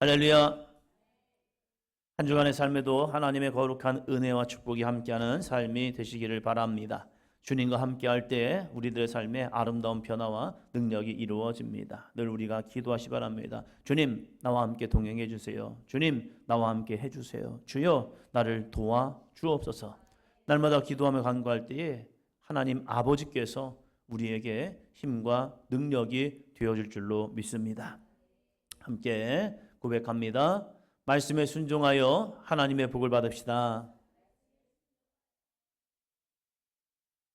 할렐루야. 한 주간의 삶에도 하나님의 거룩한 은혜와 축복이 함께하는 삶이 되시기를 바랍니다. 주님과 함께할 때 우리들의 삶에 아름다운 변화와 능력이 이루어집니다. 늘 우리가 기도하시 바랍니다. 주님, 나와 함께 동행해 주세요. 주님, 나와 함께 해주세요. 주여, 나를 도와 주옵소서. 날마다 기도하며 간구할 때에 하나님 아버지께서 우리에게 힘과 능력이 되어줄 줄로 믿습니다. 함께 고백합니다. 말씀에 순종하여 하나님의 복을 받읍시다.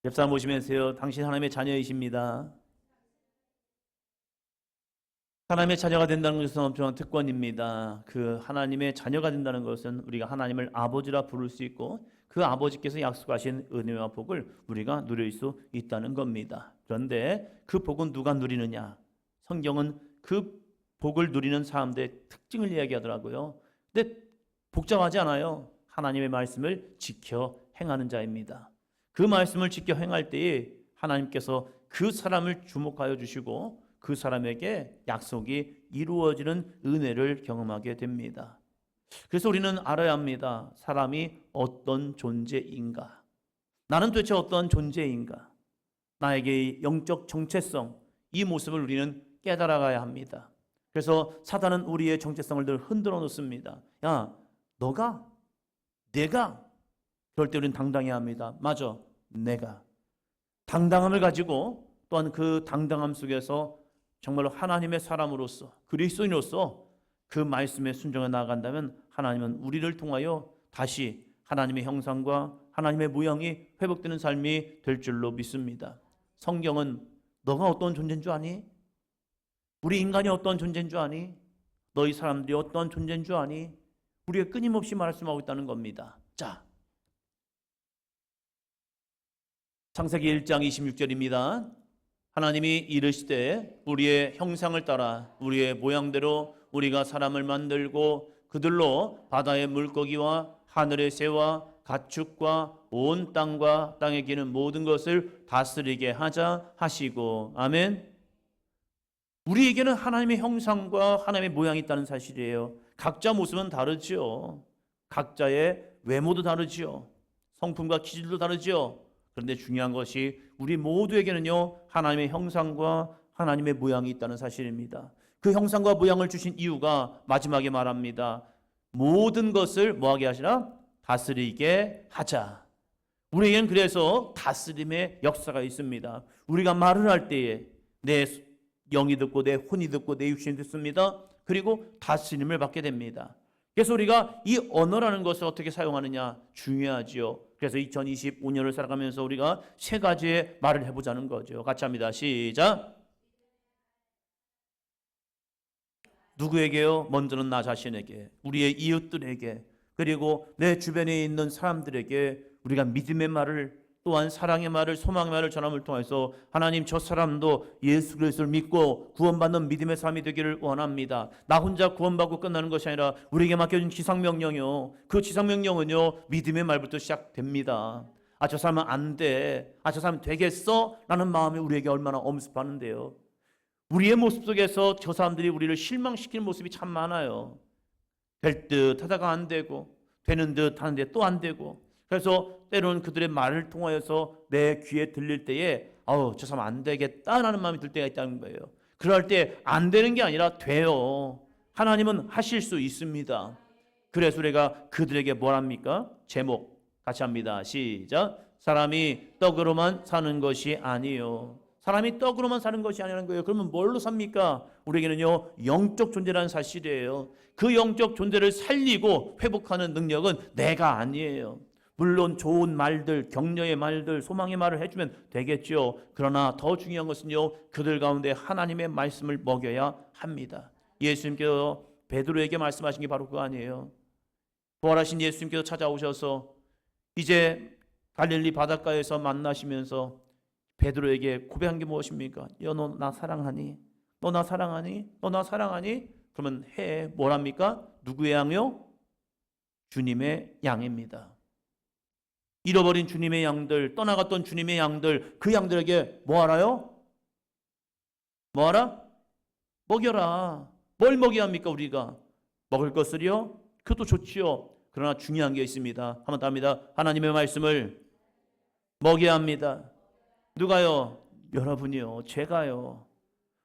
옆사람 보시면서요, 당신 하나님의 자녀이십니다. 하나님의 자녀가 된다는 것은 엄청난 특권입니다. 그 하나님의 자녀가 된다는 것은 우리가 하나님을 아버지라 부를 수 있고 그 아버지께서 약속하신 은혜와 복을 우리가 누릴 수 있다는 겁니다. 그런데 그 복은 누가 누리느냐? 성경은 그 복을 누리는 사람들의 특징을 이야기하더라고요. 근데 복잡하지 않아요. 하나님의 말씀을 지켜 행하는 자입니다. 그 말씀을 지켜 행할 때에 하나님께서 그 사람을 주목하여 주시고 그 사람에게 약속이 이루어지는 은혜를 경험하게 됩니다. 그래서 우리는 알아야 합니다. 사람이 어떤 존재인가? 나는 도대체 어떤 존재인가? 나에게의 영적 정체성, 이 모습을 우리는 깨달아가야 합니다. 그래서 사단은 우리의 정체성을 늘 흔들어 놓습니다. 야, 너가? 내가? 그럴 때 우리는 당당해야 합니다. 맞아, 내가. 당당함을 가지고 또한 그 당당함 속에서 정말로 하나님의 사람으로서 그리스도인으로서 그 말씀에 순종해 나아간다면 하나님은 우리를 통하여 다시 하나님의 형상과 하나님의 모양이 회복되는 삶이 될 줄로 믿습니다. 성경은 너가 어떤 존재인 줄 아니? 우리 인간이 어떤 존재인 줄 아니? 너희 사람들이 어떤 존재인 줄 아니? 우리가 끊임없이 말씀하고 있다는 겁니다. 자, 창세기 1장 26절입니다. 하나님이 이르시되 우리의 형상을 따라 우리의 모양대로 우리가 사람을 만들고 그들로 바다의 물고기와 하늘의 새와 가축과 온 땅과 땅에 기는 모든 것을 다스리게 하자 하시고. 아멘. 우리에게는 하나님의 형상과 하나님의 모양이 있다는 사실이에요. 각자 모습은 다르죠. 각자의 외모도 다르죠. 성품과 기질도 다르죠. 그런데 중요한 것이 우리 모두에게는요, 하나님의 형상과 하나님의 모양이 있다는 사실입니다. 그 형상과 모양을 주신 이유가 마지막에 말합니다. 모든 것을 뭐하게 하시라? 다스리게 하자. 우리에게는 그래서 다스림의 역사가 있습니다. 우리가 말을 할 때에 내 영이 듣고 내 혼이 듣고 내 육신이 듣습니다. 그리고 다스림을 받게 됩니다. 그래서 우리가 이 언어라는 것을 어떻게 사용하느냐 중요하지요. 그래서 2025년을 살아가면서 우리가 세 가지의 말을 해보자는 거죠. 같이 합니다. 시작. 누구에게요? 먼저는 나 자신에게, 우리의 이웃들에게, 그리고 내 주변에 있는 사람들에게 우리가 믿음의 말을, 또한 사랑의 말을, 소망의 말을 전함을 통해서 하나님, 저 사람도 예수 그리스도를 믿고 구원받는 믿음의 삶이 되기를 원합니다. 나 혼자 구원받고 끝나는 것이 아니라 우리에게 맡겨진 지상명령이요, 그 지상명령은요 믿음의 말부터 시작됩니다. 아, 저 사람은 안 돼. 아, 저 사람은 되겠어? 라는 마음이 우리에게 얼마나 엄습하는데요. 우리의 모습 속에서 저 사람들이 우리를 실망시키는 모습이 참 많아요. 될 듯 하다가 안 되고, 되는 듯 하는데 또 안 되고, 그래서 때로는 그들의 말을 통하여서 내 귀에 들릴 때에 저 사람 안 되겠다라는 마음이 들 때가 있다는 거예요. 그럴 때 안 되는 게 아니라 돼요. 하나님은 하실 수 있습니다. 그래서 우리가 그들에게 뭘 합니까? 제목 같이 합니다. 시작. 사람이 떡으로만 사는 것이 아니요. 사람이 떡으로만 사는 것이 아니라는 거예요. 그러면 뭘로 삽니까? 우리에게는요, 영적 존재라는 사실이에요. 그 영적 존재를 살리고 회복하는 능력은 내가 아니에요. 물론 좋은 말들, 격려의 말들, 소망의 말을 해주면 되겠죠. 그러나 더 중요한 것은요, 그들 가운데 하나님의 말씀을 먹여야 합니다. 예수님께서 베드로에게 말씀하신 게 바로 그거 아니에요. 부활하신 예수님께서 찾아오셔서 이제 갈릴리 바닷가에서 만나시면서 베드로에게 고백한 게 무엇입니까? 너 나 사랑하니? 너 나 사랑하니? 너 나 사랑하니? 그러면 뭐랍니까? 누구의 양이요? 주님의 양입니다. 잃어버린 주님의 양들, 떠나갔던 주님의 양들, 그 양들에게 뭐 하라요? 뭐 하라? 먹여라. 뭘 먹여야 합니까, 우리가? 먹을 것을요? 그것도 좋지요. 그러나 중요한 게 있습니다. 한번 더 합니다. 하나님의 말씀을 먹여야 합니다. 누가요? 여러분이요. 제가요.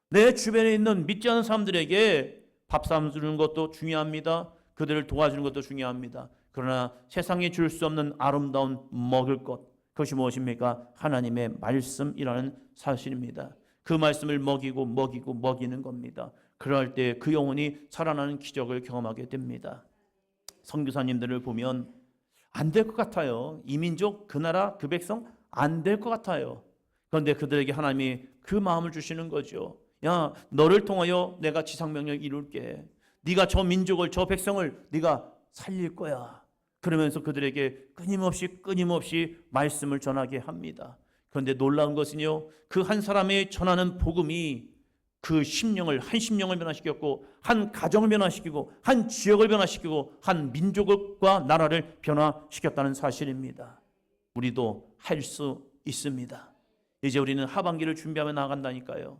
내 주변에 있는 믿지 않는 사람들에게 밥 사주는 것도 중요합니다. 그들을 도와주는 것도 중요합니다. 그러나 세상에 줄 수 없는 아름다운 먹을 것, 그것이 무엇입니까? 하나님의 말씀이라는 사실입니다. 그 말씀을 먹이는 겁니다. 그럴 때 그 영혼이 살아나는 기적을 경험하게 됩니다. 선교사님들을 보면 안 될 것 같아요. 이 민족, 그 나라, 그 백성 안 될 것 같아요. 그런데 그들에게 하나님이 그 마음을 주시는 거죠. 야, 너를 통하여 내가 지상명령 이룰게. 네가 저 민족을, 저 백성을 네가 살릴 거야. 그러면서 그들에게 끊임없이 말씀을 전하게 합니다. 그런데 놀라운 것은요, 그 한 사람의 전하는 복음이 그 한 심령을 변화시켰고, 한 가정을 변화시키고, 한 지역을 변화시키고, 한 민족과 나라를 변화시켰다는 사실입니다. 우리도 할 수 있습니다. 이제 우리는 하반기를 준비하며 나아간다니까요.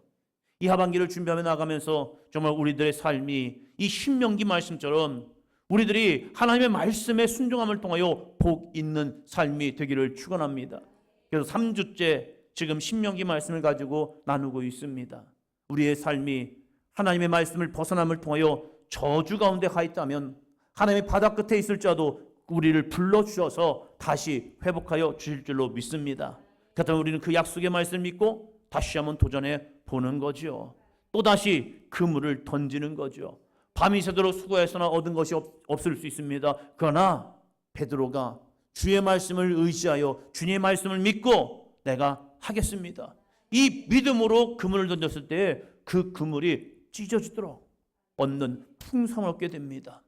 이 하반기를 준비하며 나가면서 정말 우리들의 삶이 이 신명기 말씀처럼 우리들이 하나님의 말씀에 순종함을 통하여 복 있는 삶이 되기를 축원합니다. 그래서 3주째 지금 신명기 말씀을 가지고 나누고 있습니다. 우리의 삶이 하나님의 말씀을 벗어남을 통하여 저주 가운데 가 있다면 하나님의 바닥 끝에 있을지라도 우리를 불러주셔서 다시 회복하여 주실 줄로 믿습니다. 그렇다면 우리는 그 약속의 말씀을 믿고 다시 한번 도전해 보는 거죠. 또다시 그물을 던지는 거죠. 밤이 새도록 수고해서나 얻은 것이 없을 수 있습니다. 그러나 베드로가 주의 말씀을 의지하여 주님의 말씀을 믿고 내가 하겠습니다. 이 믿음으로 그물을 던졌을 때 그 그물이 찢어지도록 얻는 풍성을 얻게 됩니다.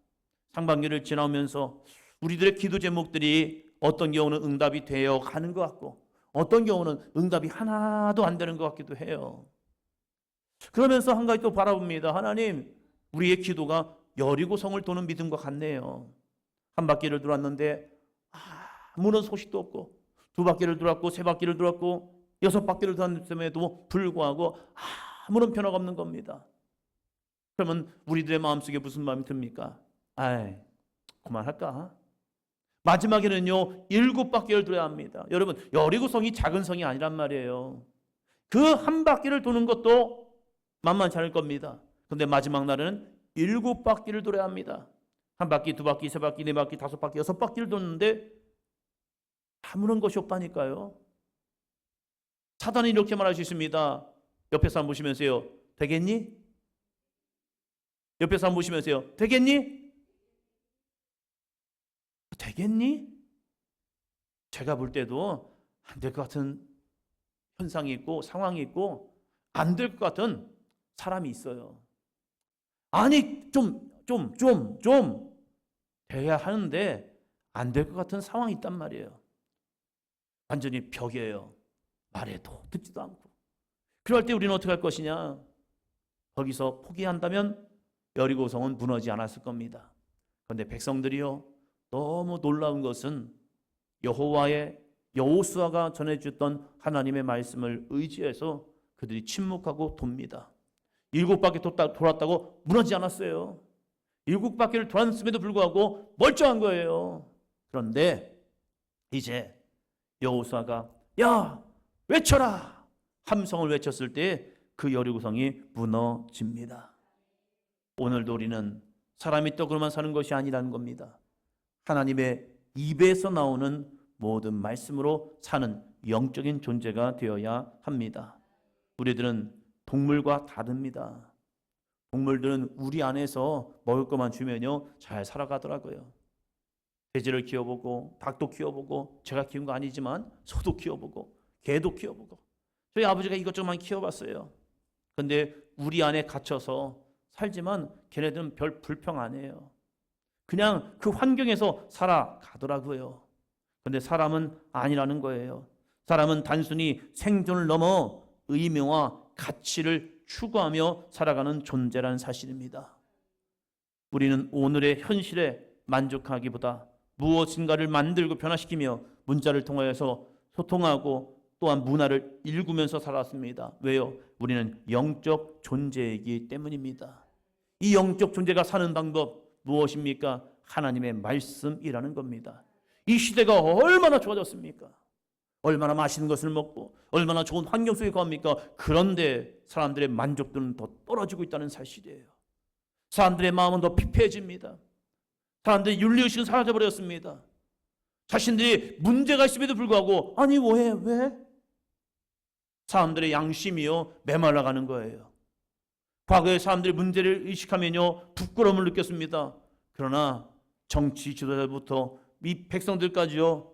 상반기를 지나오면서 우리들의 기도 제목들이 어떤 경우는 응답이 되어 가는 것 같고 어떤 경우는 응답이 하나도 안 되는 것 같기도 해요. 그러면서 한 가지 또 바라봅니다. 하나님, 우리의 기도가 여리고성을 도는 믿음과 같네요. 한 바퀴를 돌았는데 아무런 소식도 없고, 두 바퀴를 돌았고, 세 바퀴를 돌았고, 6바퀴를 돌았음에도 불구하고 아무런 변화가 없는 겁니다. 그러면 우리들의 마음속에 무슨 마음이 듭니까? 그만할까? 마지막에는요 7바퀴를 돌아야 합니다. 여러분, 여리고성이 작은 성이 아니란 말이에요. 그 한 바퀴를 도는 것도 만만치 않을 겁니다. 그런데 마지막 날은 7바퀴를 돌아야 합니다. 한 바퀴, 두 바퀴, 세 바퀴, 네 바퀴, 다섯 바퀴, 6바퀴를 도는데 아무런 것이 없다니까요. 사단이 이렇게 말할 수 있습니다. 옆에 사람 보시면서요, 되겠니? 옆에 사람 보시면서요, 되겠니? 되겠니? 제가 볼 때도 안 될 것 같은 현상이 있고 상황이 있고 안 될 것 같은 사람이 있어요. 아니 좀 돼야 하는데 안 될 것 같은 상황이 있단 말이에요. 완전히 벽이에요. 말해도 듣지도 않고. 그럴 때 우리는 어떻게 할 것이냐? 거기서 포기한다면 여리고성은 무너지지 않았을 겁니다. 그런데 백성들이요, 너무 놀라운 것은 여호수아가 전해줬던 하나님의 말씀을 의지해서 그들이 침묵하고 돕니다. 7바퀴 돌았다고 무너지지 않았어요. 7바퀴를 돌았음에도 불구하고 멀쩡한 거예요. 그런데 이제 여호수아가 야, 외쳐라! 함성을 외쳤을 때 그 여리고성이 무너집니다. 오늘도 우리는 사람이 떡으로만 사는 것이 아니라는 겁니다. 하나님의 입에서 나오는 모든 말씀으로 사는 영적인 존재가 되어야 합니다. 우리들은 동물과 다릅니다. 동물들은 우리 안에서 먹을 것만 주면요 잘 살아가더라고요. 돼지를 키워보고 닭도 키워보고, 제가 키운 거 아니지만 소도 키워보고 개도 키워보고, 저희 아버지가 이것저것 많이 키워봤어요. 그런데 우리 안에 갇혀서 살지만 걔네들은 별 불평 안 해요. 그냥 그 환경에서 살아가더라고요. 그런데 사람은 아니라는 거예요. 사람은 단순히 생존을 넘어 의미와 가치를 추구하며 살아가는 존재라는 사실입니다. 우리는 오늘의 현실에 만족하기보다 무엇인가를 만들고 변화시키며 문자를 통하여서 소통하고 또한 문화를 읽으면서 살았습니다. 왜요? 우리는 영적 존재이기 때문입니다. 이 영적 존재가 사는 방법, 무엇입니까? 하나님의 말씀이라는 겁니다. 이 시대가 얼마나 좋아졌습니까? 얼마나 맛있는 것을 먹고 얼마나 좋은 환경 속에 거합니까? 그런데 사람들의 만족도는 더 떨어지고 있다는 사실이에요. 사람들의 마음은 더 피폐해집니다. 사람들의 윤리의식은 사라져버렸습니다. 자신들이 문제가 있음에도 불구하고 아니 왜? 사람들의 양심이요 메말라가는 거예요. 과거에 사람들이 문제를 의식하면요 부끄러움을 느꼈습니다. 그러나 정치 지도자부터 이 백성들까지요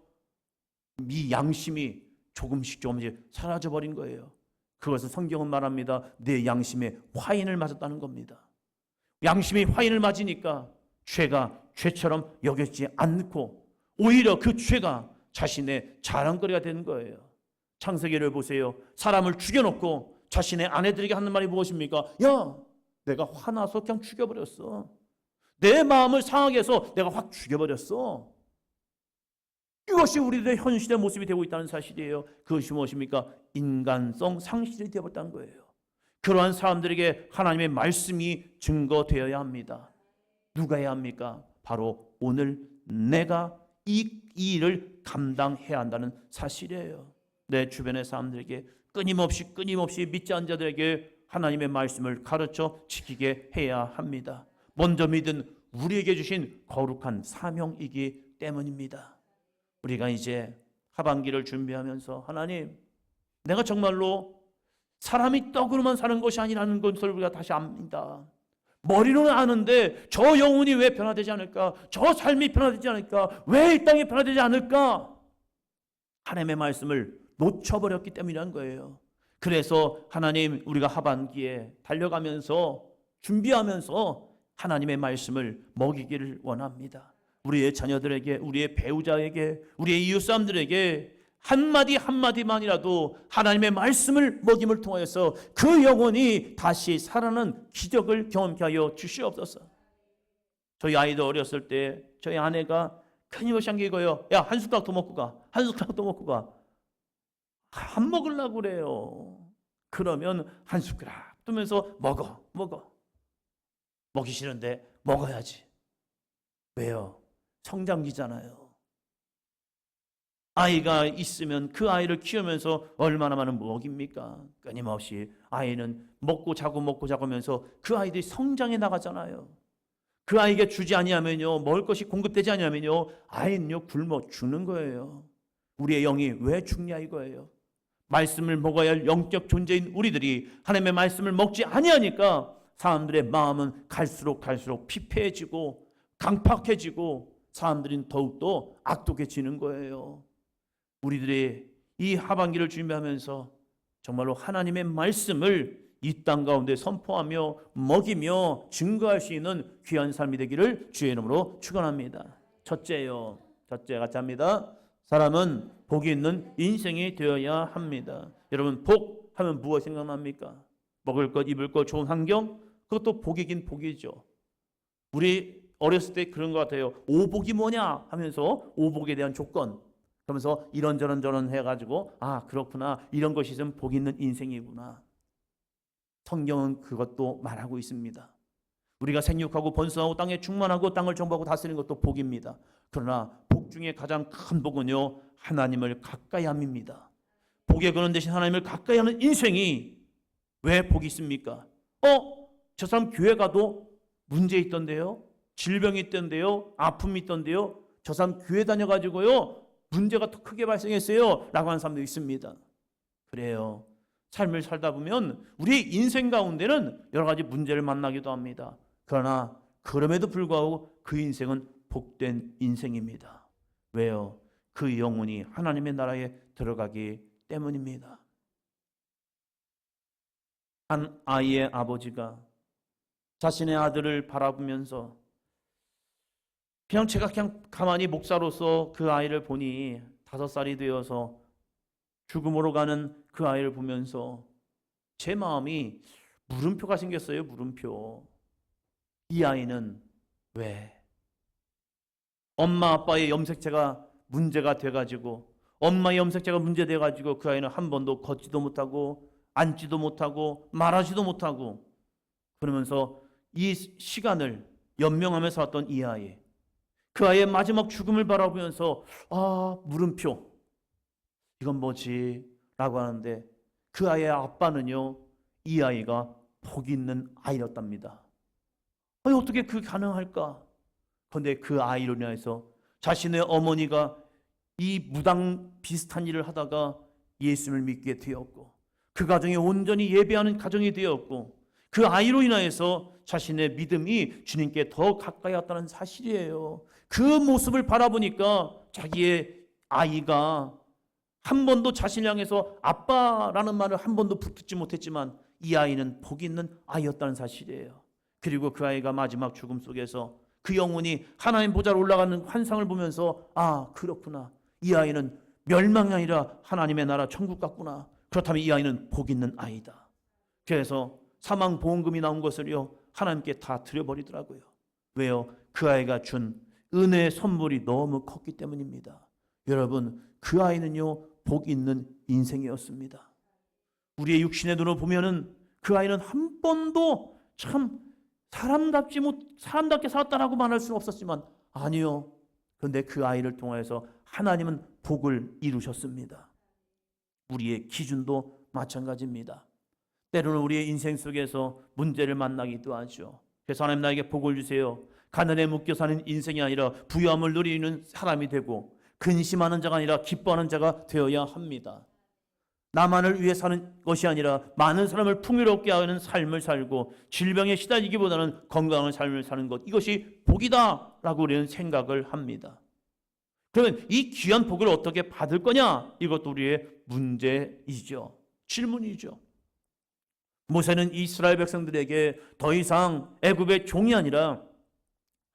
이 양심이 조금씩 사라져버린 거예요. 그것을 성경은 말합니다. 내 양심에 화인을 맞았다는 겁니다. 양심이 화인을 맞으니까 죄가 죄처럼 여겨지지 않고 오히려 그 죄가 자신의 자랑거리가 되는 거예요. 창세기를 보세요. 사람을 죽여놓고 자신의 아내들에게 하는 말이 무엇입니까? 야, 내가 화나서 그냥 죽여버렸어. 내 마음을 상하게 해서 내가 확 죽여버렸어. 이것이 우리들의 현실의 모습이 되고 있다는 사실이에요. 그것이 무엇입니까? 인간성 상실이 되어버렸다는 거예요. 그러한 사람들에게 하나님의 말씀이 증거되어야 합니다. 누가 해야 합니까? 바로 오늘 내가 이 일을 감당해야 한다는 사실이에요. 내 주변의 사람들에게 끊임없이 믿지 않는 자들에게 하나님의 말씀을 가르쳐 지키게 해야 합니다. 먼저 믿은 우리에게 주신 거룩한 사명이기 때문입니다. 우리가 이제 하반기를 준비하면서 하나님, 내가 정말로 사람이 떡으로만 사는 것이 아니라는 것을 우리가 다시 압니다. 머리로는 아는데 저 영혼이 왜 변화되지 않을까? 저 삶이 변화되지 않을까? 왜 이 땅이 변화되지 않을까? 하나님의 말씀을 놓쳐버렸기 때문이라는 거예요. 그래서 하나님, 우리가 하반기에 달려가면서 준비하면서 하나님의 말씀을 먹이기를 원합니다. 우리의 자녀들에게, 우리의 배우자에게, 우리의 이웃 사람들에게 한마디만이라도 하나님의 말씀을 먹임을 통하여서 그 영혼이 다시 살아나는 기적을 경험케 하여 주시옵소서. 저희 아이도 어렸을 때 저희 아내가 끊임없이 한 게 이거예요. 야, 한 숟가락 더 먹고 가. 한 숟가락 더 먹고 가. 안 먹으려고 그래요. 그러면 한 숟가락 뜨면서 먹어. 먹기 싫은데 먹어야지. 왜요? 성장기잖아요. 아이가 있으면 그 아이를 키우면서 얼마나 많은 먹입니까? 끊임없이 아이는 먹고 자고 하면서 그 아이들이 성장해 나가잖아요. 그 아이에게 주지 아니하면요, 먹을 것이 공급되지 아니하면요, 아이는요 굶어 죽는 거예요. 우리의 영이 왜 죽냐 이거예요. 말씀을 먹어야 할 영적 존재인 우리들이 하나님의 말씀을 먹지 아니하니까 사람들의 마음은 갈수록 피폐해지고 강팍해지고 사람들은 더욱더 악독해지는 거예요. 우리들이 이 하반기를 준비하면서 정말로 하나님의 말씀을 이 땅 가운데 선포하며 먹이며 증거할 수 있는 귀한 삶이 되기를 주의 이름으로 축원합니다. 첫째 같이 합니다. 사람은 복이 있는 인생이 되어야 합니다. 여러분, 복 하면 무엇 생각납니까? 먹을 것, 입을 것, 좋은 환경? 그것도 복이긴 복이죠. 우리 어렸을 때 그런 것 같아요. 오복이 뭐냐 하면서 오복에 대한 조건, 그러면서 이런저런 해가지고 아 그렇구나, 이런 것이 있으면 복 있는 인생이구나. 성경은 그것도 말하고 있습니다. 우리가 생육하고 번성하고 땅에 충만하고 땅을 정복하고 다스리는 것도 복입니다. 그러나 복 중에 가장 큰 복은요, 하나님을 가까이 함입니다. 복의 근원 대신 하나님을 가까이 하는 인생이 왜 복이 있습니까? 저 사람 교회 가도 문제 있던데요, 질병이 있던데요, 아픔이 있던데요, 저 사람 교회 다녀가지고요 문제가 더 크게 발생했어요 라고 하는 사람도 있습니다. 그래요. 삶을 살다 보면 우리 인생 가운데는 여러 가지 문제를 만나기도 합니다. 그러나 그럼에도 불구하고 그 인생은 복된 인생입니다. 왜요? 그 영혼이 하나님의 나라에 들어가기 때문입니다. 한 아이의 아버지가 자신의 아들을 바라보면서 제가 가만히 목사로서 그 아이를 보니 5살이 되어서 죽음으로 가는 그 아이를 보면서 제 마음이 물음표가 생겼어요. 물음표. 이 아이는 왜? 엄마 아빠의 염색체가 문제가 돼가지고, 엄마의 염색체가 문제돼가지고 그 아이는 한 번도 걷지도 못하고 앉지도 못하고 말하지도 못하고, 그러면서 이 시간을 연명하며 살았던 이 아이, 그 아이의 마지막 죽음을 바라보면서 물음표, 이건 뭐지? 라고 하는데 그 아이의 아빠는요, 이 아이가 복 있는 아이였답니다. 아니, 어떻게 그게 가능할까? 그런데 그 아이로 인해서 자신의 어머니가 이 무당 비슷한 일을 하다가 예수를 믿게 되었고, 그 가정이 온전히 예배하는 가정이 되었고, 그 아이로 인하여서 자신의 믿음이 주님께 더 가까이 왔다는 사실이에요. 그 모습을 바라보니까 자기의 아이가 한 번도 자신을 향해서 아빠라는 말을 한 번도 듣지 못했지만 이 아이는 복 있는 아이였다는 사실이에요. 그리고 그 아이가 마지막 죽음 속에서 그 영혼이 하나님 보좌로 올라가는 환상을 보면서 그렇구나, 이 아이는 멸망이 아니라 하나님의 나라 천국 같구나, 그렇다면 이 아이는 복 있는 아이다. 그래서 사망보험금이 나온 것을요, 하나님께 다 드려버리더라고요. 왜요? 그 아이가 준 은혜의 선물이 너무 컸기 때문입니다. 여러분, 그 아이는요, 복 있는 인생이었습니다. 우리의 육신의 눈으로 보면은 그 아이는 한 번도 참 사람답게 살았다라고 말할 수는 없었지만, 아니요, 그런데 그 아이를 통해서 하나님은 복을 이루셨습니다. 우리의 기준도 마찬가지입니다. 때로는 우리의 인생 속에서 문제를 만나기도 하죠. 그래서 하나님 나에게 복을 주세요. 가난에 묶여 사는 인생이 아니라 부유함을 누리는 사람이 되고, 근심하는 자가 아니라 기뻐하는 자가 되어야 합니다. 나만을 위해 사는 것이 아니라 많은 사람을 풍요롭게 하는 삶을 살고, 질병에 시달리기보다는 건강한 삶을 사는 것, 이것이 복이다 라고 우리는 생각을 합니다. 그러면 이 귀한 복을 어떻게 받을 거냐? 이것도 우리의 문제이죠. 질문이죠. 모세는 이스라엘 백성들에게 더 이상 애굽의 종이 아니라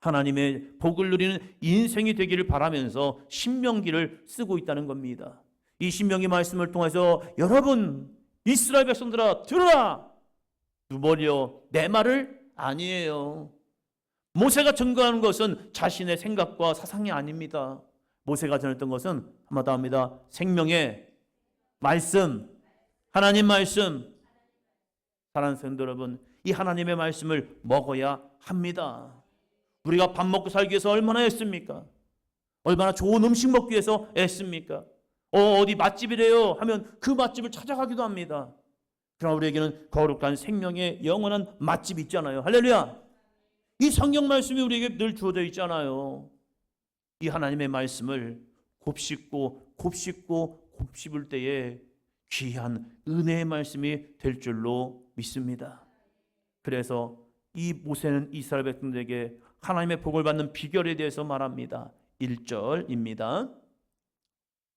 하나님의 복을 누리는 인생이 되기를 바라면서 신명기를 쓰고 있다는 겁니다. 이 신명기 말씀을 통해서 여러분, 이스라엘 백성들아 들으라! 누버려 내 말을 아니에요. 모세가 전거하는 것은 자신의 생각과 사상이 아닙니다. 모세가 전했던 것은 한마디 합니다. 생명의 말씀, 하나님 말씀. 사랑하는 성도 여러분, 이 하나님의 말씀을 먹어야 합니다. 우리가 밥 먹고 살기 위해서 얼마나 애씁니까? 얼마나 좋은 음식 먹기 위해서 애씁니까? 어디 맛집이래요 하면 그 맛집을 찾아가기도 합니다. 그러나 우리에게는 거룩한 생명의 영원한 맛집이 있잖아요. 할렐루야! 이 성경 말씀이 우리에게 늘 주어져 있잖아요. 이 하나님의 말씀을 곱씹고 곱씹을 때에 귀한 은혜의 말씀이 될 줄로 믿습니다. 그래서 이 모세는 이스라엘 백성들에게 하나님의 복을 받는 비결에 대해서 말합니다. 1절입니다.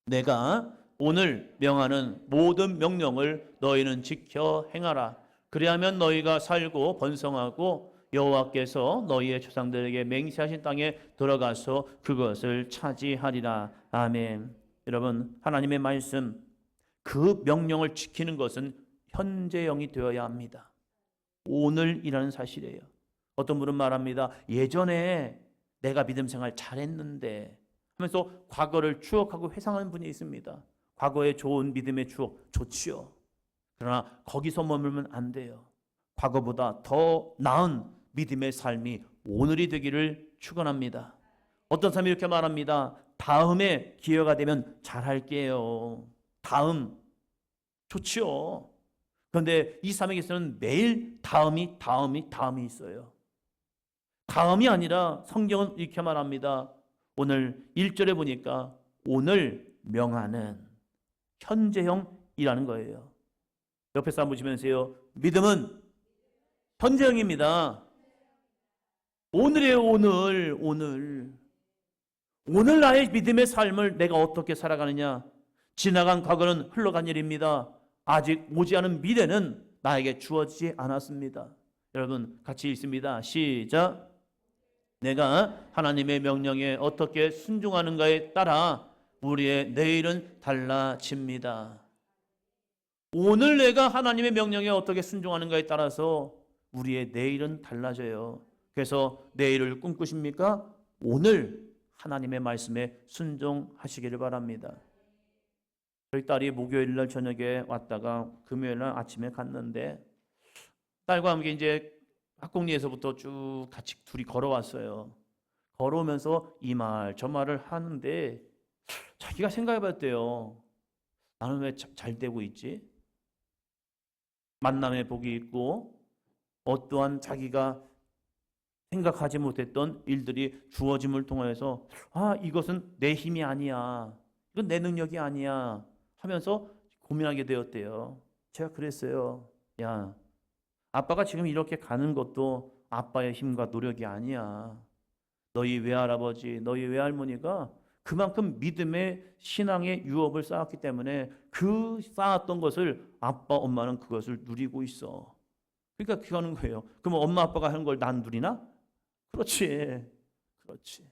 내가 오늘 명하는 모든 명령을 너희는 지켜 행하라. 그리하면 너희가 살고 번성하고 여호와께서 너희의 조상들에게 맹세하신 땅에 들어가서 그것을 차지하리라. 아멘. 여러분, 하나님의 말씀, 그 명령을 지키는 것은 현재형이 되어야 합니다. 오늘이라는 사실이에요. 어떤 분은 말합니다. 예전에 내가 믿음 생활 잘했는데 하면서 과거를 추억하고 회상하는 분이 있습니다. 과거의 좋은 믿음의 추억 좋지요. 그러나 거기서 머물면 안 돼요. 과거보다 더 나은 믿음의 삶이 오늘이 되기를 축원합니다. 어떤 사람이 이렇게 말합니다. 다음에 기회가 되면 잘할게요. 다음 좋지요. 그런데 이 사람에게서는 매일 다음이 있어요. 다음이 아니라 성경은 이렇게 말합니다. 오늘 1절에 보니까 오늘 명하는 현재형이라는 거예요. 옆에 사람 보시면서요. 믿음은 현재형입니다. 오늘이에요. 오늘 나의 믿음의 삶을 내가 어떻게 살아가느냐. 지나간 과거는 흘러간 일입니다. 아직 오지 않은 미래는 나에게 주어지지 않았습니다. 여러분 같이 읽습니다. 시작. 내가 하나님의 명령에 어떻게 순종하는가에 따라 우리의 내일은 달라집니다. 오늘 내가 하나님의 명령에 어떻게 순종하는가에 따라서 우리의 내일은 달라져요. 그래서 내일을 꿈꾸십니까? 오늘 하나님의 말씀에 순종하시기를 바랍니다. 저희 딸이 목요일 날 저녁에 왔다가 금요일 날 아침에 갔는데 딸과 함께 이제 학곡리에서부터 쭉 같이 둘이 걸어왔어요. 걸어오면서 이 말 저 말을 하는데 자기가 생각해봤대요. 나는 왜 잘 되고 있지? 만남의 복이 있고 어떠한 자기가 생각하지 못했던 일들이 주어짐을 통해서 이것은 내 힘이 아니야. 이건 내 능력이 아니야 하면서 고민하게 되었대요. 제가 그랬어요. 야, 아빠가 지금 이렇게 가는 것도 아빠의 힘과 노력이 아니야. 너희 외할아버지, 너희 외할머니가 그만큼 믿음의 신앙의 유업을 쌓았기 때문에 그 쌓았던 것을 아빠, 엄마는 그것을 누리고 있어. 그러니까 그러는 거예요. 그럼 엄마, 아빠가 하는 걸 난 누리나? 그렇지. 그렇지.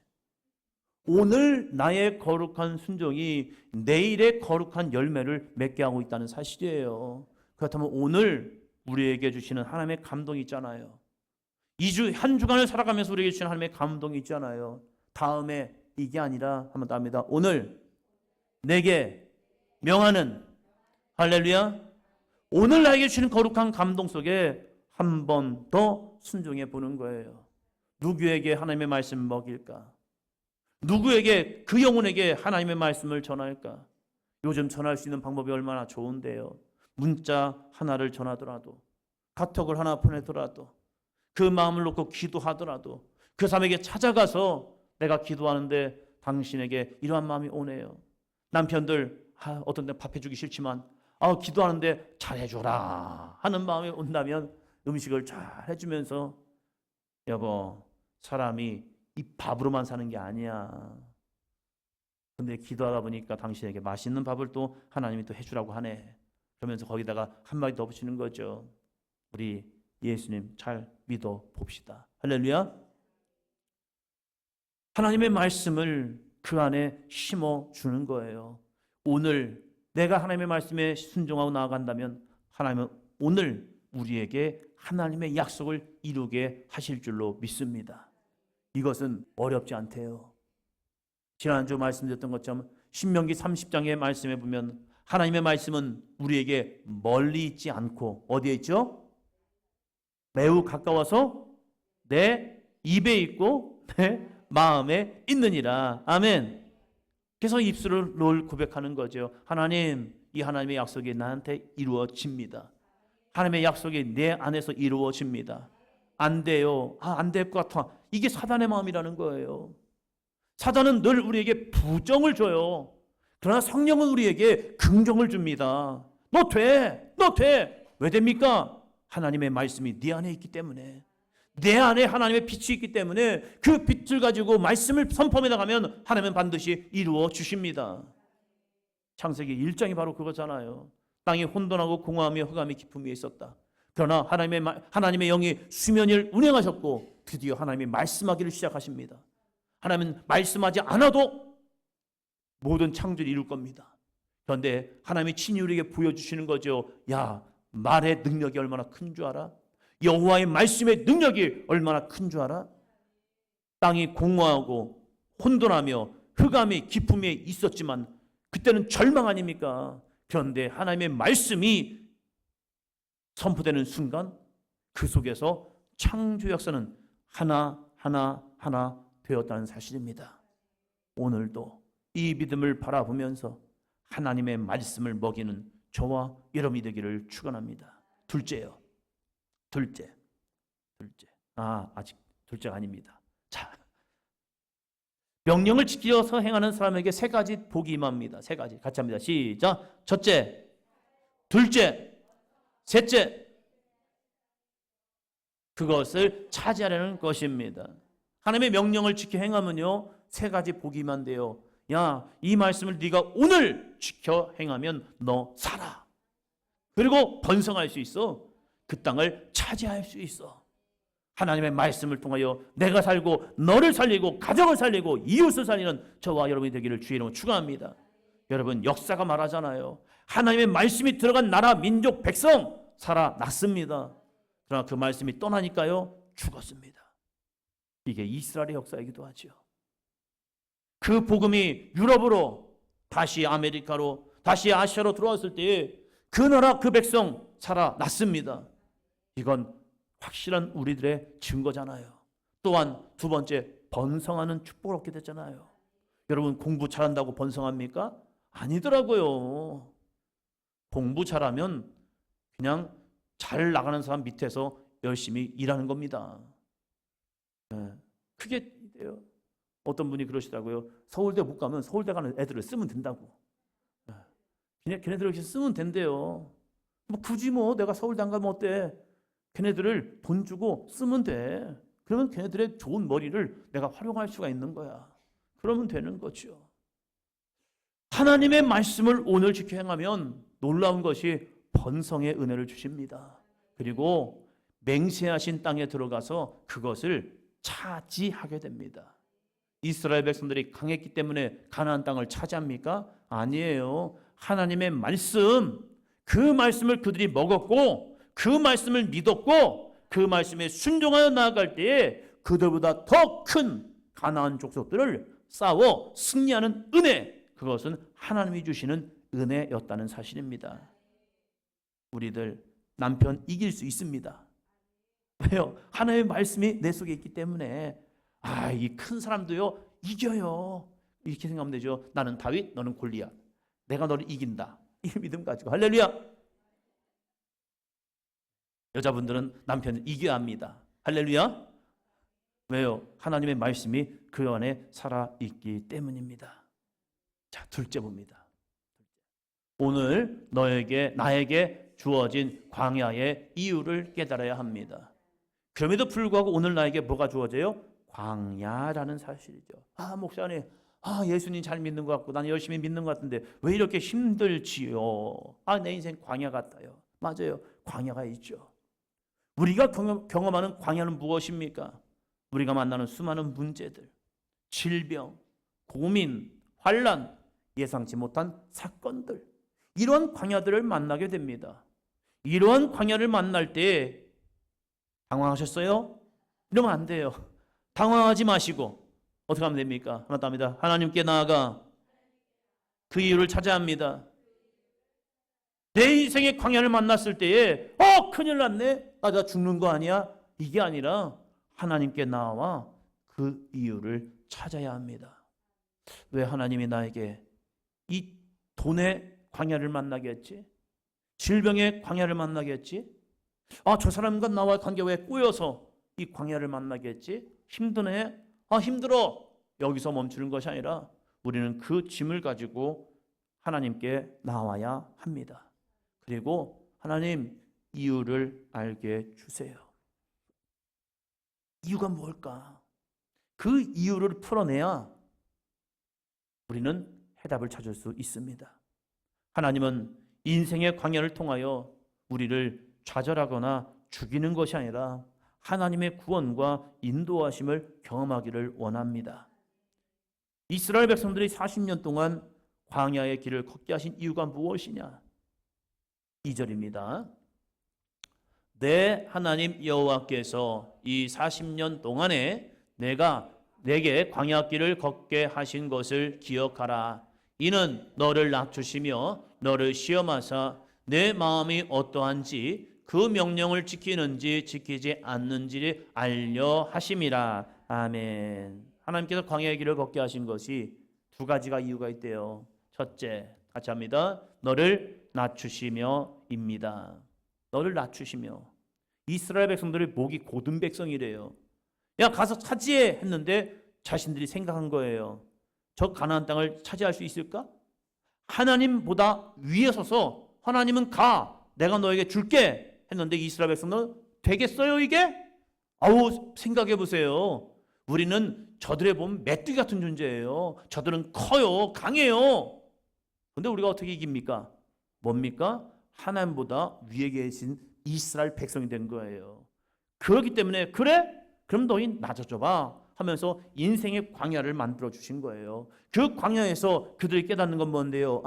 오늘 나의 거룩한 순종이 내일의 거룩한 열매를 맺게 하고 있다는 사실이에요. 그렇다면 오늘 우리에게 주시는 하나님의 감동이 있잖아요. 한 주간을 살아가면서 우리에게 주시는 하나님의 감동이 있잖아요. 다음에 이게 아니라 한번 더 합니다. 오늘 내게 명하는 할렐루야. 오늘 나에게 주시는 거룩한 감동 속에 한 번 더 순종해 보는 거예요. 누구에게 하나님의 말씀을 먹일까? 누구에게 그 영혼에게 하나님의 말씀을 전할까? 요즘 전할 수 있는 방법이 얼마나 좋은데요. 문자 하나를 전하더라도, 카톡을 하나 보내더라도, 그 마음을 놓고 기도하더라도 그 사람에게 찾아가서 내가 기도하는데 당신에게 이러한 마음이 오네요. 남편들 어떤 때 밥 해주기 싫지만 기도하는데 잘해줘라 하는 마음이 온다면 음식을 잘 해주면서 여보, 사람이 이 밥으로만 사는 게 아니야. 근데 기도하다 보니까 당신에게 맛있는 밥을 또 하나님이 또 해주라고 하네. 그러면서 거기다가 한마디 더 붙이는 거죠. 우리 예수님 잘 믿어 봅시다. 할렐루야. 하나님의 말씀을 그 안에 심어 주는 거예요. 오늘 내가 하나님의 말씀에 순종하고 나아간다면 하나님은 오늘 우리에게 하나님의 약속을 이루게 하실 줄로 믿습니다. 이것은 어렵지 않대요. 지난주 말씀드렸던 것처럼 신명기 30장의 말씀에 보면 하나님의 말씀은 우리에게 멀리 있지 않고 어디에 있죠? 매우 가까워서 내 입에 있고 내 마음에 있느니라. 아멘. 그래서 입술을 늘 고백하는 거죠. 하나님, 이 하나님의 약속이 나한테 이루어집니다. 하나님의 약속이 내 안에서 이루어집니다. 안 돼요. 안 될 것 같아. 이게 사단의 마음이라는 거예요. 사단은 늘 우리에게 부정을 줘요. 그러나 성령은 우리에게 긍정을 줍니다. 너 돼. 너 돼. 왜 됩니까? 하나님의 말씀이 네 안에 있기 때문에, 내 안에 하나님의 빛이 있기 때문에 그 빛을 가지고 말씀을 선포해 나가면 하나님은 반드시 이루어 주십니다. 창세기 1장이 바로 그거잖아요. 땅이 혼돈하고 공허하며 흑암이 깊음 위에 있었다. 그러나 하나님의 영이 수면 위를 운행하셨고 드디어 하나님이 말씀하기를 시작하십니다. 하나님은 말씀하지 않아도 모든 창조를 이룰 겁니다. 그런데 하나님이 친히 우리에게 보여주시는 거죠. 야, 말의 능력이 얼마나 큰 줄 알아? 여호와의 말씀의 능력이 얼마나 큰 줄 알아? 땅이 공허하고 혼돈하며 흑암이 깊음에 있었지만 그때는 절망 아닙니까? 그런데 하나님의 말씀이 선포되는 순간 그 속에서 창조 역사는 하나 되었다는 사실입니다. 오늘도 이 믿음을 바라보면서 하나님의 말씀을 먹이는 저와 여러분이 되기를 축원합니다. 둘째요. 둘째. 아직 둘째가 아닙니다. 자, 명령을 지켜서 행하는 사람에게 세 가지 복이 임합니다. 세 가지. 같이 합니다. 시작. 첫째, 둘째, 셋째. 그것을 차지하려는 것입니다. 하나님의 명령을 지켜 행하면요, 세 가지 복이 임한대요. 야, 이 말씀을 네가 오늘 지켜 행하면 너 살아. 그리고 번성할 수 있어. 그 땅을 차지할 수 있어. 하나님의 말씀을 통하여 내가 살고 너를 살리고 가정을 살리고 이웃을 살리는 저와 여러분이 되기를 주의 이름으로 축원합니다. 여러분, 역사가 말하잖아요. 하나님의 말씀이 들어간 나라, 민족, 백성 살아났습니다. 그러나 그 말씀이 떠나니까요, 죽었습니다. 이게 이스라엘의 역사이기도 하죠. 그 복음이 유럽으로, 다시 아메리카로, 다시 아시아로 들어왔을 때 그 나라, 그 백성 살아났습니다. 이건 확실한 우리들의 증거잖아요. 또한 두 번째, 번성하는 축복을 얻게 됐잖아요. 여러분, 공부 잘한다고 번성합니까? 아니더라고요. 공부 잘하면 그냥 잘 나가는 사람 밑에서 열심히 일하는 겁니다. 그게 돼요. 어떤 분이 그러시더라고요. 서울대 못 가면 서울대 가는 애들을 쓰면 된다고. 걔네들을 이렇게 쓰면 된대요. 뭐 굳이 뭐 내가 서울대 안 가면 어때? 걔네들을 돈 주고 쓰면 돼. 그러면 걔네들의 좋은 머리를 내가 활용할 수가 있는 거야. 그러면 되는 거죠. 하나님의 말씀을 오늘 지켜 행하면 놀라운 것이 번성의 은혜를 주십니다. 그리고 맹세하신 땅에 들어가서 그것을 차지하게 됩니다. 이스라엘 백성들이 강했기 때문에 가나안 땅을 차지합니까? 아니에요. 하나님의 말씀, 그 말씀을 그들이 먹었고 그 말씀을 믿었고 그 말씀에 순종하여 나아갈 때에 그들보다 더 큰 가나안 족속들을 싸워 승리하는 은혜, 그것은 하나님이 주시는 은혜였다는 사실입니다. 우리들 남편 이길 수 있습니다. 왜요? 하나님의 말씀이 내 속에 있기 때문에 이 큰 사람도요 이겨요. 이렇게 생각하면 되죠. 나는 다윗, 너는 골리앗. 내가 너를 이긴다. 이 믿음 가지고 할렐루야. 여자분들은 남편을 이겨야 합니다. 할렐루야. 왜요? 하나님의 말씀이 그 안에 살아있기 때문입니다. 자, 둘째 봅니다. 오늘 나에게 주어진 광야의 이유를 깨달아야 합니다. 그럼에도 불구하고 오늘 나에게 뭐가 주어져요? 광야라는 사실이죠. 목사님, 예수님 잘 믿는 것 같고 나는 열심히 믿는 것 같은데 왜 이렇게 힘들지요? 내 인생 광야 같아요. 맞아요. 광야가 있죠. 우리가 경험하는 광야는 무엇입니까? 우리가 만나는 수많은 문제들, 질병, 고민, 환난, 예상치 못한 사건들, 이러한 광야들을 만나게 됩니다. 이러한 광야를 만날 때 당황하셨어요? 이러면 안 돼요. 당황하지 마시고 어떻게 하면 됩니까? 하나 더 합니다. 하나님께 나아가 그 이유를 찾아야 합니다. 내 인생의 광야를 만났을 때에 큰일 났네. 나 죽는 거 아니야? 이게 아니라 하나님께 나와 그 이유를 찾아야 합니다. 왜 하나님이 나에게 이 돈의 광야를 만나게 했지? 질병의 광야를 만나게 했지? 저 사람과 나와 관계가 왜 꼬여서 이 광야를 만나게 했지? 힘드네? 힘들어. 여기서 멈추는 것이 아니라 우리는 그 짐을 가지고 하나님께 나와야 합니다. 그리고 하나님, 이유를 알게 주세요. 이유가 뭘까? 그 이유를 풀어내야 우리는 해답을 찾을 수 있습니다. 하나님은 인생의 광야를 통하여 우리를 좌절하거나 죽이는 것이 아니라 하나님의 구원과 인도하심을 경험하기를 원합니다. 이스라엘 백성들이 40년 동안 광야의 길을 걷게 하신 이유가 무엇이냐? 2절입니다. 내 하나님 여호와께서 이 40년 동안에 내게 광야길을 걷게 하신 것을 기억하라. 이는 너를 낮추시며 너를 시험하사 내 마음이 어떠한지 그 명령을 지키는지 지키지 않는지를 알려 하심이라. 아멘. 하나님께서 광야의 길을 걷게 하신 것이 두 가지가 이유가 있대요. 첫째, 같이 합니다. 너를 낮추시며입니다. 너를 낮추시며. 이스라엘 백성들이 목이 고든 백성이래요. 야, 가서 차지해 했는데 자신들이 생각한 거예요. 저 가나안 땅을 차지할 수 있을까? 하나님보다 위에 서서 하나님은 가, 내가 너에게 줄게 했는데 이스라엘 백성들은 되겠어요 이게? 생각해 보세요. 우리는 저들에 보면 메뚜기 같은 존재예요. 저들은 커요, 강해요. 근데 우리가 어떻게 이깁니까? 뭡니까? 하나님보다 위에 계신 이스라엘 백성이 된 거예요. 그렇기 때문에 그래? 그럼 너희 낮아져봐 하면서 인생의 광야를 만들어 주신 거예요. 그 광야에서 그들이 깨닫는 건 뭔데요?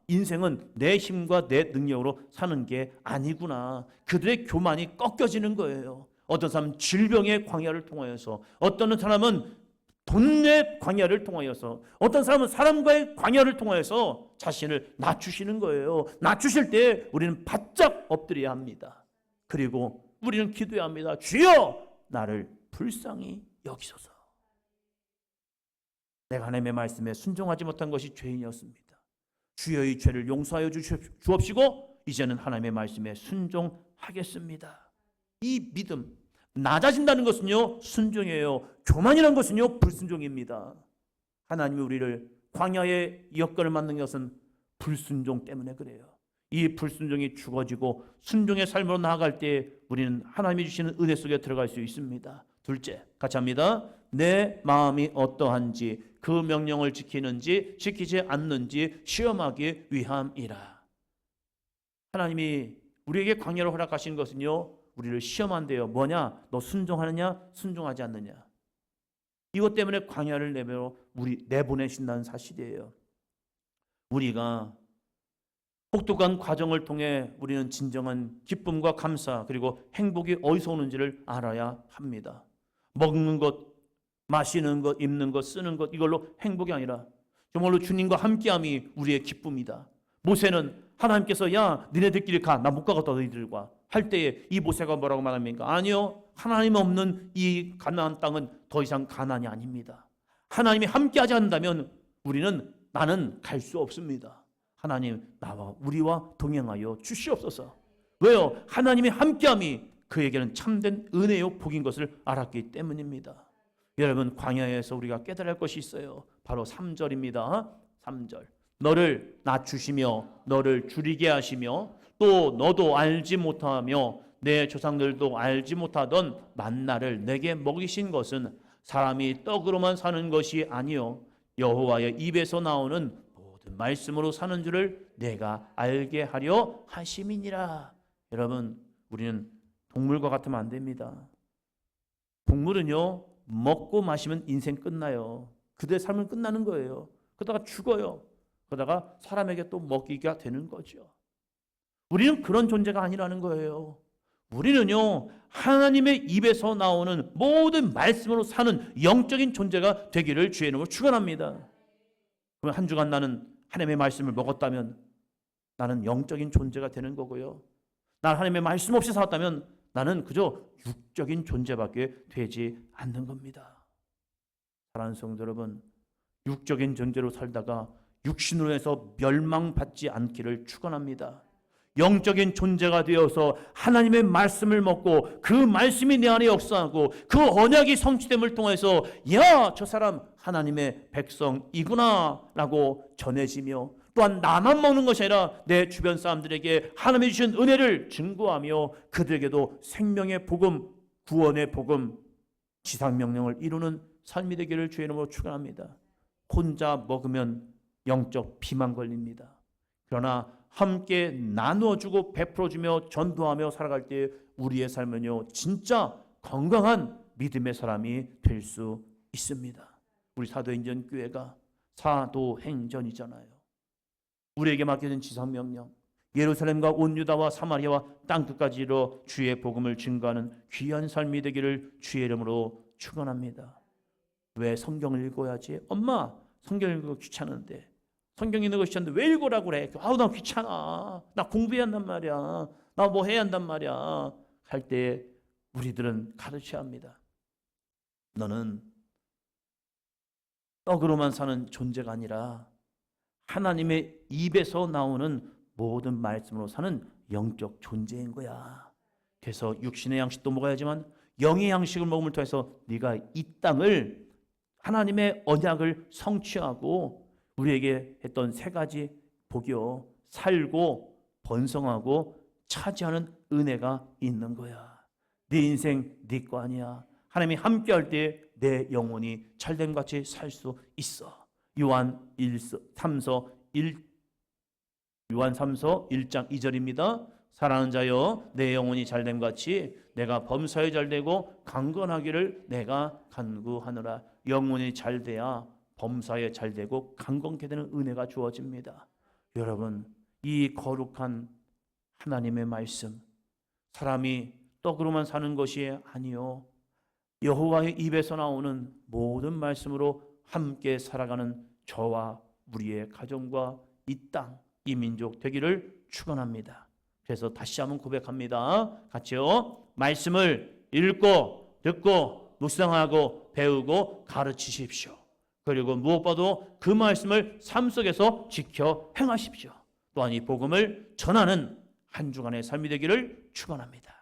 인생은 내 힘과 내 능력으로 사는 게 아니구나. 그들의 교만이 꺾여지는 거예요. 어떤 사람은 질병의 광야를 통하여서, 어떤 사람은 돈의 광야를 통하여서, 어떤 사람은 사람과의 광야를 통하여서 자신을 낮추시는 거예요. 낮추실 때 우리는 바짝 엎드려야 합니다. 그리고 우리는 기도해야 합니다. 주여 나를 불쌍히 여기소서. 내가 하나님의 말씀에 순종하지 못한 것이 죄인이었습니다. 주여의 죄를 용서하여 주옵시고 이제는 하나님의 말씀에 순종하겠습니다. 이 믿음, 낮아진다는 것은요 순종이에요. 교만이라는 것은요 불순종입니다. 하나님이 우리를 광야의 여건을 만든 것은 불순종 때문에 그래요. 이 불순종이 죽어지고 순종의 삶으로 나아갈 때 우리는 하나님이 주시는 은혜 속에 들어갈 수 있습니다. 둘째, 같이 합니다. 내 마음이 어떠한지 그 명령을 지키는지 지키지 않는지 시험하기 위함이라. 하나님이 우리에게 광야를 허락하신 것은요 우리를 시험한대요. 뭐냐? 너 순종하느냐 순종하지 않느냐. 이것 때문에 광야를 내보내신다는 사실이에요. 우리가 혹독한 과정을 통해 우리는 진정한 기쁨과 감사 그리고 행복이 어디서 오는지를 알아야 합니다. 먹는 것, 마시는 것, 입는 것, 쓰는 것 이걸로 행복이 아니라 정말로 주님과 함께함이 우리의 기쁨이다. 모세는 하나님께서 야 니네들끼리 가, 나 못 가겠다 너희들과 할 때에 이 모세가 뭐라고 말합니까? 아니요, 하나님 없는 이 가나안 땅은 더 이상 가나안이 아닙니다. 하나님이 함께하지 않는다면 나는 갈 수 없습니다. 하나님 나와 우리와 동행하여 주시옵소서. 왜요? 하나님의 함께함이 그에게는 참된 은혜요 복인 것을 알았기 때문입니다. 여러분 광야에서 우리가 깨달을 할 것이 있어요. 바로 3절입니다. 3절. 너를 낮추시며 너를 줄이게 하시며 또 너도 알지 못하며 내 조상들도 알지 못하던 만나를 내게 먹이신 것은 사람이 떡으로만 사는 것이 아니요 여호와의 입에서 나오는 모든 말씀으로 사는 줄을 내가 알게 하려 하심이니라. 여러분 우리는 동물과 같으면 안 됩니다. 동물은요 먹고 마시면 인생 끝나요. 그들의 삶은 끝나는 거예요. 그러다가 죽어요. 그러다가 사람에게 또 먹이가 되는 거죠. 우리는 그런 존재가 아니라는 거예요. 우리는요 하나님의 입에서 나오는 모든 말씀으로 사는 영적인 존재가 되기를 주의 이름으로 축원합니다. 그럼 한 주간 나는 하나님의 말씀을 먹었다면 나는 영적인 존재가 되는 거고요. 난 하나님의 말씀 없이 살았다면 나는 그저 육적인 존재밖에 되지 않는 겁니다. 사랑하는 성도 여러분, 육적인 존재로 살다가 육신으로 해서 멸망받지 않기를 축원합니다. 영적인 존재가 되어서 하나님의 말씀을 먹고 그 말씀이 내 안에 역사하고 그 언약이 성취됨을 통해서 야, 저 사람 하나님의 백성이구나 라고 전해지며 또한 나만 먹는 것이 아니라 내 주변 사람들에게 하나님이 주신 은혜를 증거하며 그들에게도 생명의 복음, 구원의 복음, 지상명령을 이루는 삶이 되기를 주의 이름으로 축원합니다. 혼자 먹으면 영적 비만 걸립니다. 그러나 함께 나누어주고 베풀어주며 전도하며 살아갈 때 우리의 삶은요 진짜 건강한 믿음의 사람이 될 수 있습니다. 우리 사도행전 교회가 사도행전이잖아요. 우리에게 맡겨진 지상명령, 예루살렘과 온 유다와 사마리아와 땅끝까지 이르러 주의 복음을 증거하는 귀한 삶이 되기를 주의 이름으로 축원합니다. 왜 성경을 읽어야지? 엄마 성경 읽고 귀찮은데, 성경 읽는 거 귀찮은데 왜 읽으라고 그래? 아우 나 귀찮아, 나 공부해야 한단 말이야, 나 뭐 해야 한단 말이야 할 때 우리들은 가르쳐야 합니다. 너는 떡으로만 사는 존재가 아니라 하나님의 입에서 나오는 모든 말씀으로 사는 영적 존재인 거야. 그래서 육신의 양식도 먹어야지만 영의 양식을 먹음을 통해서 네가 이 땅을 하나님의 언약을 성취하고 우리에게 했던 세 가지 복이요, 살고 번성하고 차지하는 은혜가 있는 거야. 네 인생 네 거 아니야. 하나님이 함께할 때 내 영혼이 잘됨같이 살 수 있어. 요한 3서 1장 2절입니다. 사랑하는 자여, 내 영혼이 잘됨같이 내가 범사에 잘되고 강건하기를 내가 간구하노라. 영혼이 잘돼야 범사에 잘되고 강건케 되는 은혜가 주어집니다. 여러분, 이 거룩한 하나님의 말씀, 사람이 떡으로만 사는 것이 아니요, 여호와의 입에서 나오는 모든 말씀으로 함께 살아가는 저와 우리의 가정과 이 땅, 이 민족 되기를 축원합니다. 그래서 다시 한번 고백합니다. 같이요. 말씀을 읽고 듣고 묵상하고 배우고 가르치십시오. 그리고 무엇보다도 그 말씀을 삶 속에서 지켜 행하십시오. 또한 이 복음을 전하는 한 주간의 삶이 되기를 축원합니다.